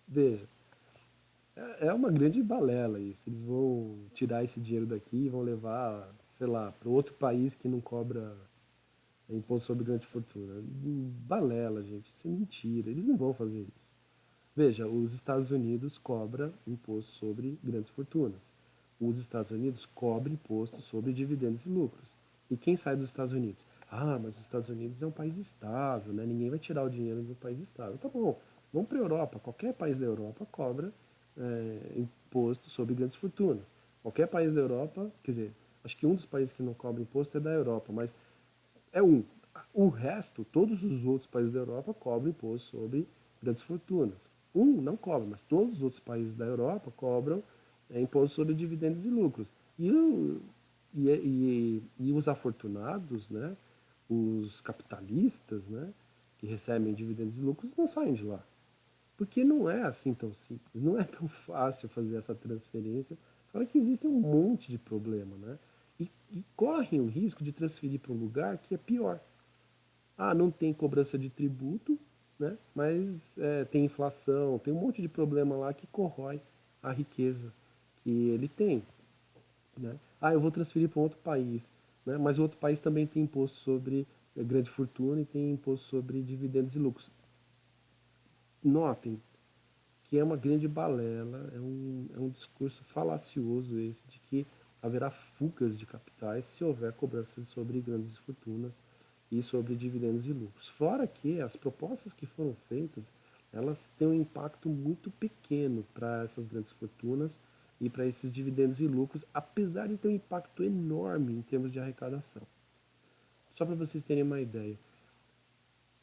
Veja, é uma grande balela isso. Eles vão tirar esse dinheiro daqui e vão levar, sei lá, para outro país que não cobra imposto sobre grande fortuna. Balela, gente. Isso é mentira. Eles não vão fazer isso. Veja, os Estados Unidos cobra imposto sobre grandes fortunas. Os Estados Unidos cobram imposto sobre dividendos e lucros. E quem sai dos Estados Unidos? Ah, mas os Estados Unidos é um país estável, né? Ninguém vai tirar o dinheiro do país estável. Tá bom, vamos para a Europa. Qualquer país da Europa cobra imposto sobre grandes fortunas. Qualquer país da Europa, quer dizer, acho que um dos países que não cobra imposto é da Europa, mas é um. O resto, todos os outros países da Europa cobram imposto sobre grandes fortunas. Um não cobra, mas todos os outros países da Europa cobram imposto sobre dividendos e lucros. E os afortunados, né, os capitalistas, né, que recebem dividendos e lucros, não saem de lá. Porque não é assim tão simples, não é tão fácil fazer essa transferência, fora que existe um monte de problema, né? E correm o risco de transferir para um lugar que é pior. Ah, não tem cobrança de tributo, né? Mas tem inflação, tem um monte de problema lá que corrói a riqueza que ele tem. Né? Ah, eu vou transferir para um outro país, né? Mas o outro país também tem imposto sobre grande fortuna e tem imposto sobre dividendos e lucros. Notem que é uma grande balela, é um discurso falacioso esse de que haverá fugas de capitais se houver cobranças sobre grandes fortunas e sobre dividendos e lucros. Fora que as propostas que foram feitas, elas têm um impacto muito pequeno para essas grandes fortunas e para esses dividendos e lucros, apesar de ter um impacto enorme em termos de arrecadação. Só para vocês terem uma ideia,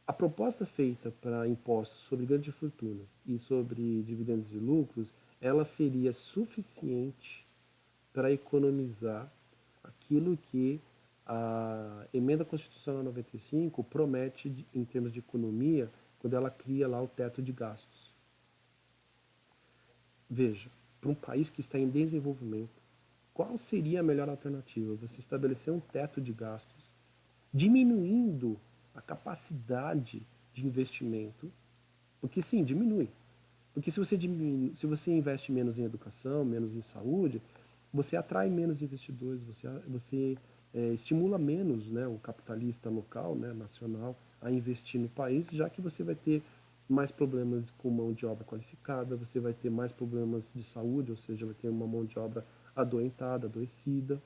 a proposta feita para impostos sobre grandes fortunas e sobre dividendos e lucros, ela seria suficiente para economizar aquilo que a Emenda Constitucional 95 promete em termos de economia, quando ela cria lá o teto de gastos. Veja, para um país que está em desenvolvimento, qual seria a melhor alternativa? Você estabelecer um teto de gastos, diminuindo a capacidade de investimento, porque sim, diminui. Porque se você investe menos em educação, menos em saúde, você atrai menos investidores, você estimula menos, né, o capitalista local, né, nacional, a investir no país, já que você vai ter mais problemas com mão de obra qualificada, você vai ter mais problemas de saúde, ou seja, vai ter uma mão de obra adoentada, adoecida,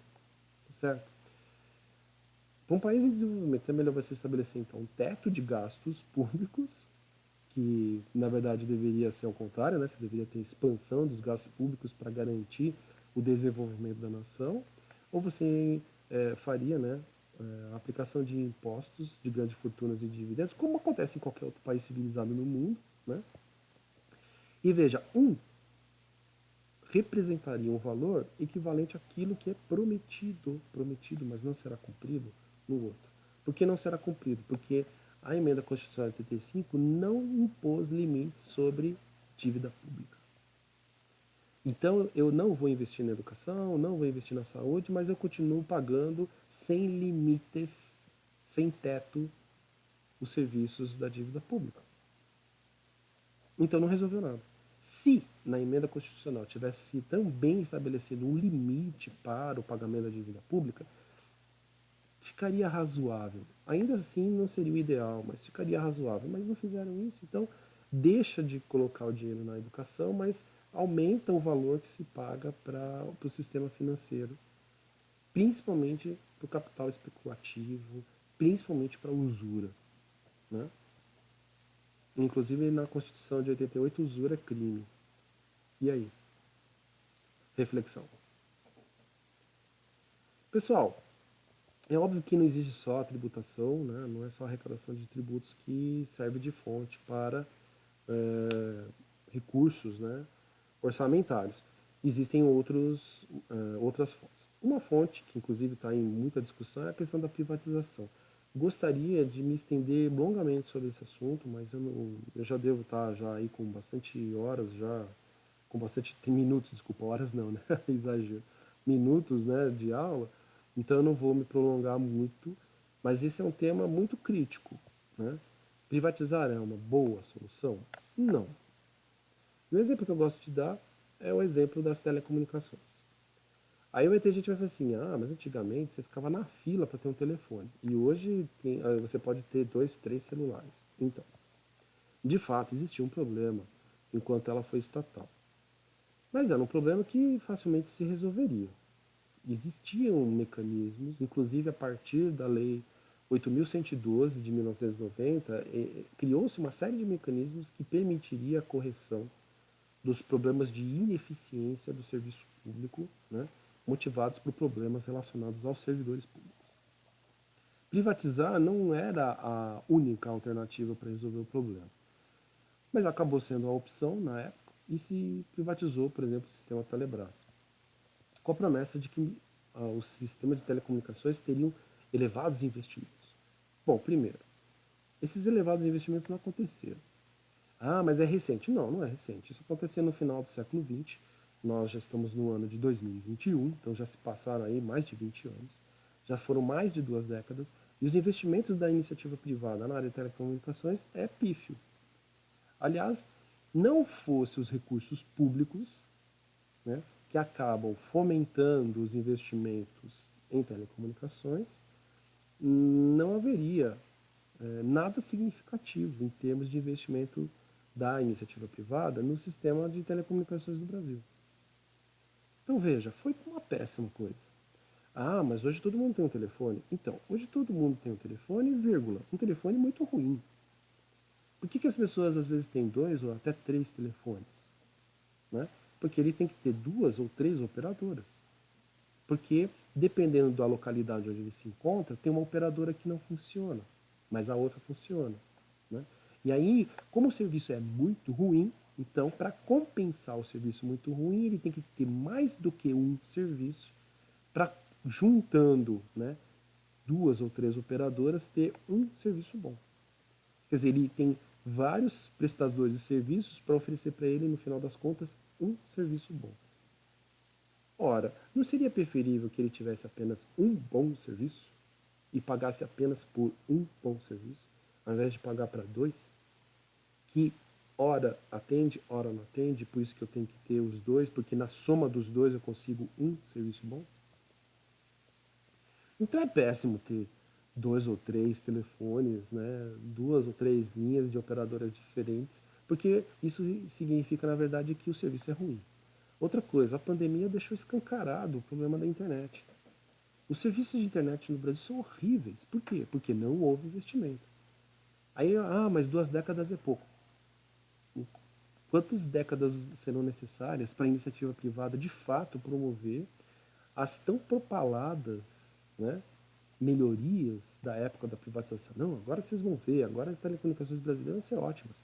certo? Para um país em desenvolvimento é melhor você estabelecer então um teto de gastos públicos, que na verdade deveria ser ao contrário, né? Você deveria ter expansão dos gastos públicos para garantir o desenvolvimento da nação, ou você faria, né, a aplicação de impostos de grandes fortunas e dividendos, como acontece em qualquer outro país civilizado no mundo, né? E veja, representaria um valor equivalente àquilo que é prometido, mas não será cumprido no outro. Por que não será cumprido? Porque a emenda constitucional de 85 não impôs limites sobre dívida pública. Então eu não vou investir na educação, não vou investir na saúde, mas eu continuo pagando sem limites, sem teto, os serviços da dívida pública. Então não resolveu nada. Se na emenda constitucional tivesse também estabelecido um limite para o pagamento da dívida pública, ficaria razoável. Ainda assim não seria o ideal, mas ficaria razoável. Mas não fizeram isso, então deixa de colocar o dinheiro na educação, mas aumenta o valor que se paga para o sistema financeiro, principalmente para o capital especulativo, principalmente para a usura, né? Inclusive na Constituição de 88, usura é crime. E aí? Reflexão. Pessoal, é óbvio que não existe só a tributação, né? Não é só a arrecadação de tributos que serve de fonte para recursos, né, orçamentários. Existem outras fontes. Uma fonte, que inclusive está em muita discussão, é a questão da privatização. Gostaria de me estender longamente sobre esse assunto, mas eu já devo estar já aí com bastante horas, já com bastante minutos, desculpa, horas não, né? Exagero. Minutos, né, de aula, então eu não vou me prolongar muito, mas esse é um tema muito crítico, né? Privatizar é uma boa solução? Não. O exemplo que eu gosto de dar é o exemplo das telecomunicações. Aí vai ter gente que vai falar assim, mas antigamente você ficava na fila para ter um telefone. E hoje você pode ter 2, 3 celulares. Então, de fato, existia um problema enquanto ela foi estatal. Mas era um problema que facilmente se resolveria. Existiam mecanismos, inclusive a partir da Lei 8.112 de 1990, criou-se uma série de mecanismos que permitiria a correção dos problemas de ineficiência do serviço público, né, motivados por problemas relacionados aos servidores públicos. Privatizar não era a única alternativa para resolver o problema, mas acabou sendo a opção na época e se privatizou, por exemplo, o sistema Telebrás, com a promessa de que os sistemas de telecomunicações teriam elevados investimentos. Bom, primeiro, esses elevados investimentos não aconteceram. Mas é recente. Não, não é recente. Isso aconteceu no final do século XX. Nós já estamos no ano de 2021, então já se passaram aí mais de 20 anos. Já foram mais de 2 décadas. E os investimentos da iniciativa privada na área de telecomunicações é pífio. Aliás, não fosse os recursos públicos, né, que acabam fomentando os investimentos em telecomunicações, não haveria nada significativo em termos de investimento da iniciativa privada no sistema de telecomunicações do Brasil. Então veja, foi uma péssima coisa. Mas hoje todo mundo tem um telefone. Então, hoje todo mundo tem um telefone, vírgula, um telefone muito ruim. Por que as pessoas às vezes têm 2 ou até 3 telefones? Né? Porque ele tem que ter 2 ou 3 operadoras. Porque, dependendo da localidade onde ele se encontra, tem uma operadora que não funciona, mas a outra funciona. Né? E aí, como o serviço é muito ruim, então, para compensar o serviço muito ruim, ele tem que ter mais do que um serviço para juntando, né, duas ou três operadoras, ter um serviço bom. Quer dizer, ele tem vários prestadores de serviços para oferecer para ele, no final das contas, um serviço bom. Ora, não seria preferível que ele tivesse apenas um bom serviço e pagasse apenas por um bom serviço, ao invés de pagar para dois, que ora atende, ora não atende, por isso que eu tenho que ter os dois, porque na soma dos dois eu consigo um serviço bom? Então é péssimo ter dois ou três telefones, né, duas ou três linhas de operadoras diferentes, porque isso significa, na verdade, que o serviço é ruim. Outra coisa, a pandemia deixou escancarado o problema da internet. Os serviços de internet no Brasil são horríveis. Por quê? Porque não houve investimento. Aí, mas 2 décadas é pouco. Quantas décadas serão necessárias para a iniciativa privada de fato promover as tão propaladas, né, melhorias da época da privatização? Não, agora vocês vão ver, agora as telecomunicações brasileiras vão ser ótimas.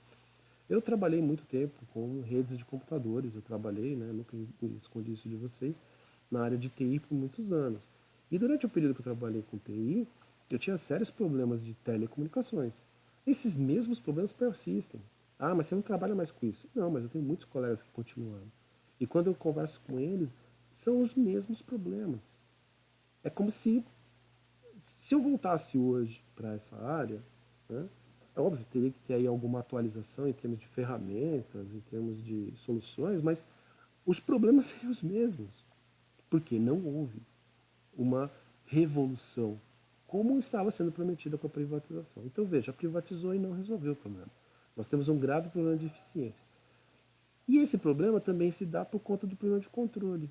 Eu trabalhei muito tempo com redes de computadores, eu trabalhei, né, nunca escondi isso de vocês, na área de TI por muitos anos. E durante o período que eu trabalhei com TI, eu tinha sérios problemas de telecomunicações. Esses mesmos problemas persistem. Ah, mas você não trabalha mais com isso. Não, mas eu tenho muitos colegas que continuam. E quando eu converso com eles, são os mesmos problemas. É como se eu voltasse hoje para essa área, né, é óbvio, teria que ter aí alguma atualização em termos de ferramentas, em termos de soluções, mas os problemas seriam os mesmos, porque não houve uma revolução, como estava sendo prometida com a privatização. Então, veja, privatizou e não resolveu o problema. Nós temos um grave problema de eficiência. E esse problema também se dá por conta do problema de controle.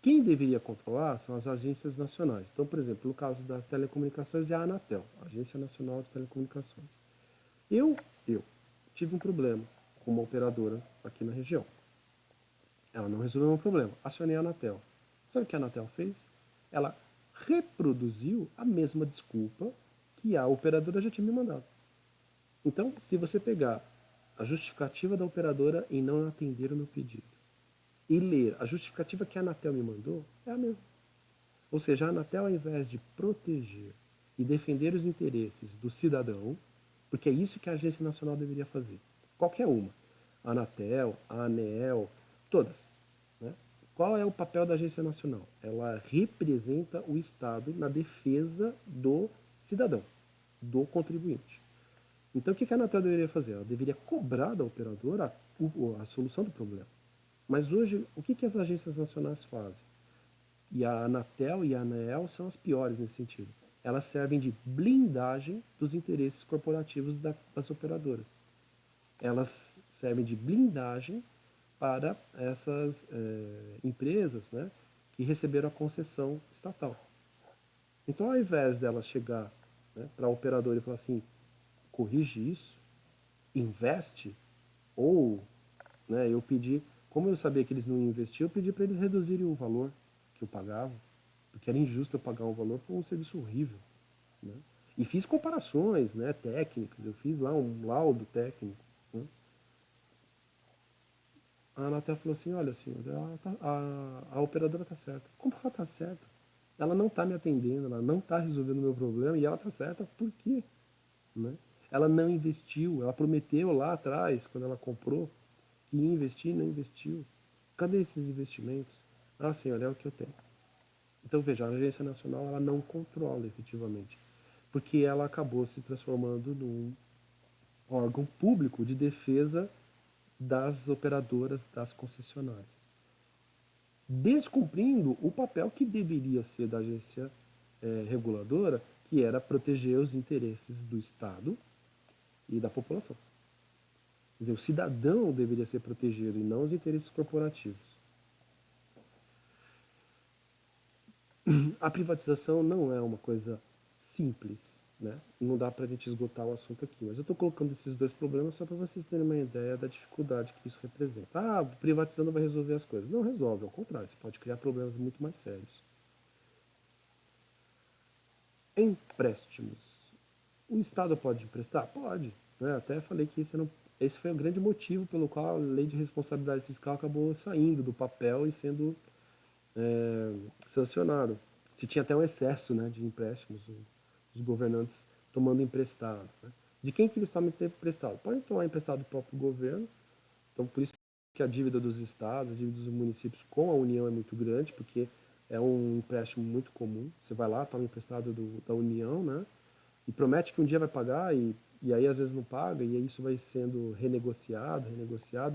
Quem deveria controlar são as agências nacionais. Então, por exemplo, no caso das telecomunicações, é a Anatel, Agência Nacional de Telecomunicações. Eu tive um problema com uma operadora aqui na região. Ela não resolveu o meu problema. Acionei a Anatel. Sabe o que a Anatel fez? Ela reproduziu a mesma desculpa que a operadora já tinha me mandado. Então, se você pegar a justificativa da operadora em não atender o meu pedido e ler a justificativa que a Anatel me mandou, é a mesma. Ou seja, a Anatel, ao invés de proteger e defender os interesses do cidadão, porque é isso que a Agência Nacional deveria fazer, qualquer uma, a Anatel, a ANEEL, todas. Né? Qual é o papel da Agência Nacional? Ela representa o Estado na defesa do cidadão, do contribuinte. Então, o que a Anatel deveria fazer? Ela deveria cobrar da operadora a solução do problema. Mas hoje, o que as agências nacionais fazem? E a Anatel e a ANEEL são as piores nesse sentido. Elas servem de blindagem dos interesses corporativos das operadoras. Elas servem de blindagem para essas empresas, né, que receberam a concessão estatal. Então, ao invés dela chegar, né, para a operadora e falar assim, corrige isso, investe, ou, né, eu pedi, como eu sabia que eles não iam investir, eu pedi para eles reduzirem o valor que eu pagava, porque era injusto eu pagar um valor por um serviço horrível. Né? E fiz comparações, né, técnicas, eu fiz lá um laudo técnico. Né? A Anatel falou assim, olha senhor, a operadora está certa. Como ela está certa? Ela não está me atendendo, ela não está resolvendo o meu problema e ela está certa por quê? Né? Ela não investiu, ela prometeu lá atrás, quando ela comprou, que ia investir e não investiu. Cadê esses investimentos? Ah, senhor, é o que eu tenho. Então veja, a Agência Nacional ela não controla efetivamente, porque ela acabou se transformando num órgão público de defesa das operadoras, das concessionárias, descumprindo o papel que deveria ser da agência reguladora, que era proteger os interesses do Estado e da população. Quer dizer, o cidadão deveria ser protegido e não os interesses corporativos. A privatização não é uma coisa simples, né? Não dá para a gente esgotar o assunto aqui, mas eu estou colocando esses dois problemas só para vocês terem uma ideia da dificuldade que isso representa. Ah, privatizando vai resolver as coisas. Não resolve, ao contrário, você pode criar problemas muito mais sérios. Empréstimos. O Estado pode emprestar? Pode. Né? Até falei que esse foi o grande motivo pelo qual a lei de responsabilidade fiscal acabou saindo do papel e sendo sancionado. Se tinha até um excesso, né, de empréstimos, os governantes tomando emprestado. Né? De quem que eles tomam emprestado? Podem tomar emprestado do próprio governo, então por isso que a dívida dos estados, a dívida dos municípios com a União é muito grande, porque é um empréstimo muito comum. Você vai lá, toma emprestado da União, né? E promete que um dia vai pagar e aí às vezes não paga, e aí isso vai sendo renegociado,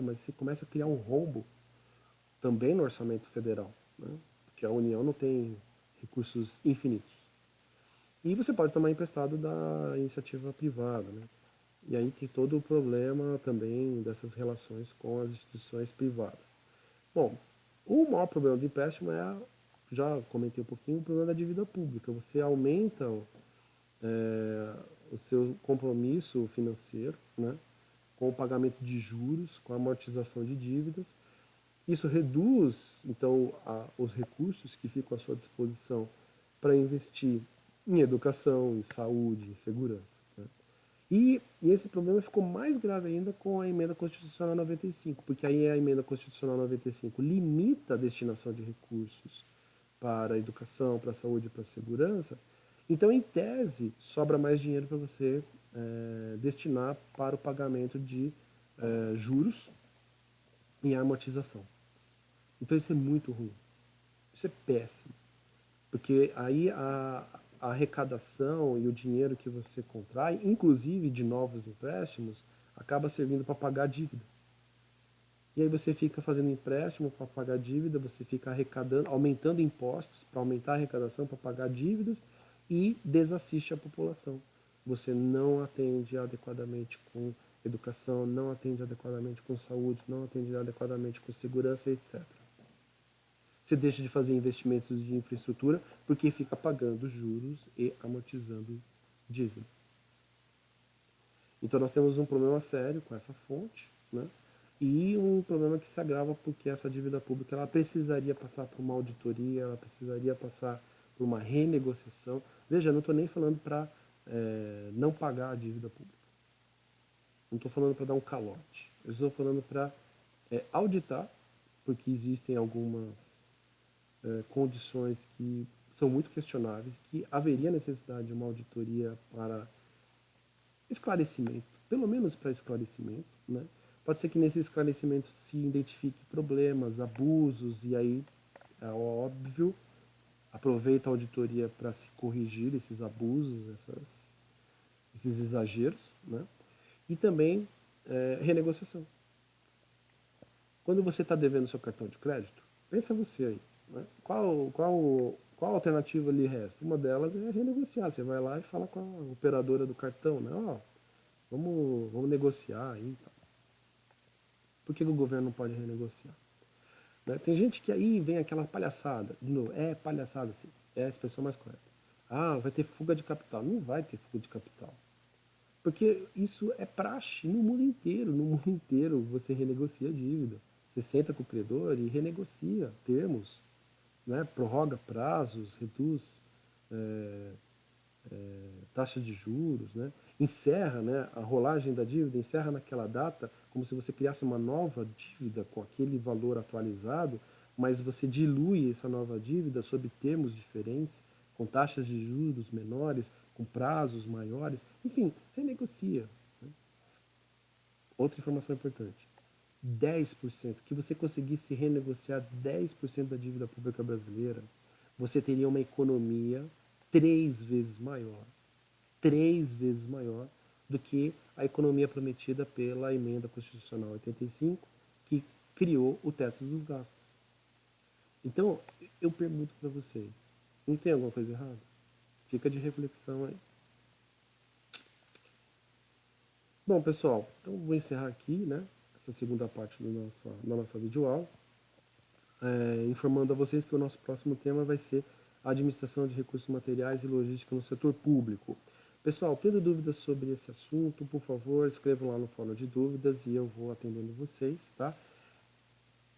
mas você começa a criar um rombo também no orçamento federal, né? Porque a União não tem recursos infinitos. E você pode tomar emprestado da iniciativa privada, né? E aí tem todo o problema também dessas relações com as instituições privadas. Bom, o maior problema do empréstimo já comentei um pouquinho, o problema da dívida pública. Você aumenta é, o seu compromisso financeiro, né, com o pagamento de juros, com a amortização de dívidas. Isso reduz, então, os recursos que ficam à sua disposição para investir em educação, em saúde, em segurança. Né? E esse problema ficou mais grave ainda com a emenda constitucional 95, porque aí a emenda constitucional 95 limita a destinação de recursos para a educação, para a saúde e para a segurança. Então, em tese, sobra mais dinheiro para você destinar para o pagamento de juros e amortização. Então, isso é muito ruim. Isso é péssimo. Porque aí a arrecadação e o dinheiro que você contrai, inclusive de novos empréstimos, acaba servindo para pagar a dívida. E aí você fica fazendo empréstimo para pagar a dívida, você fica arrecadando, aumentando impostos para aumentar a arrecadação, para pagar dívidas e desassiste a população. Você não atende adequadamente com educação, não atende adequadamente com saúde, não atende adequadamente com segurança, etc. Você deixa de fazer investimentos de infraestrutura porque fica pagando juros e amortizando dívidas. Então nós temos um problema sério com essa fonte, né? E um problema que se agrava porque essa dívida pública ela precisaria passar por uma auditoria, ela precisaria passar por uma renegociação. Veja, eu não estou nem falando para não pagar a dívida pública. Não estou falando para dar um calote. Eu estou falando para auditar, porque existem algumas condições que são muito questionáveis, que haveria necessidade de uma auditoria para esclarecimento, pelo menos para esclarecimento, né? Pode ser que nesse esclarecimento se identifique problemas, abusos, e aí, é óbvio, aproveita a auditoria para se corrigir esses abusos, esses exageros, né? E também renegociação. Quando você está devendo seu cartão de crédito, pensa você aí, né? Qual alternativa lhe resta? Uma delas é renegociar. Você vai lá e fala com a operadora do cartão, né? Ó, vamos negociar aí. Tá? Por que o governo não pode renegociar? Né? Tem gente que aí vem aquela palhaçada. De novo, é palhaçada, sim. É a expressão mais correta. Ah, vai ter fuga de capital. Não vai ter fuga de capital. Porque isso é praxe no mundo inteiro. No mundo inteiro você renegocia a dívida. Você senta com o credor e renegocia termos, né? Prorroga prazos, reduz é, taxa de juros, né? Encerra, né, a rolagem da dívida, encerra naquela data, como se você criasse uma nova dívida com aquele valor atualizado, mas você dilui essa nova dívida sob termos diferentes, com taxas de juros menores, com prazos maiores, enfim, renegocia. Né? Outra informação importante. 10%, que você conseguisse renegociar 10% da dívida pública brasileira, você teria uma economia 3 vezes maior. 3 vezes maior do que a economia prometida pela emenda constitucional 85, que criou o teto dos gastos. Então, eu pergunto para vocês, não tem alguma coisa errada? Fica de reflexão aí. Bom, pessoal, então vou encerrar aqui, né, essa segunda parte da nossa videoaula, informando a vocês que o nosso próximo tema vai ser a administração de recursos materiais e logística no setor público. Pessoal, tendo dúvidas sobre esse assunto, por favor, escrevam lá no fórum de dúvidas e eu vou atendendo vocês, tá?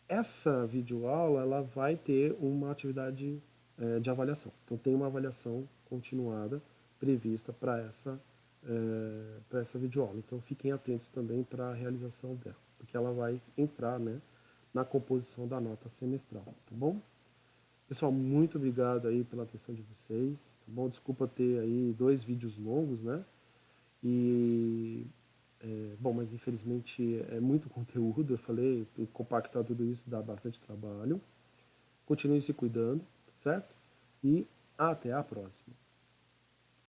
Essa videoaula, ela vai ter uma atividade de avaliação. Então, tem uma avaliação continuada prevista para essa videoaula. Então, fiquem atentos também para a realização dela, porque ela vai entrar, né, na composição da nota semestral, tá bom? Pessoal, muito obrigado aí pela atenção de vocês, tá bom? Desculpa ter aí 2 vídeos longos, né? E, bom, mas infelizmente é muito conteúdo, eu falei, e compactar tudo isso dá bastante trabalho. Continue se cuidando, certo? E até a próxima.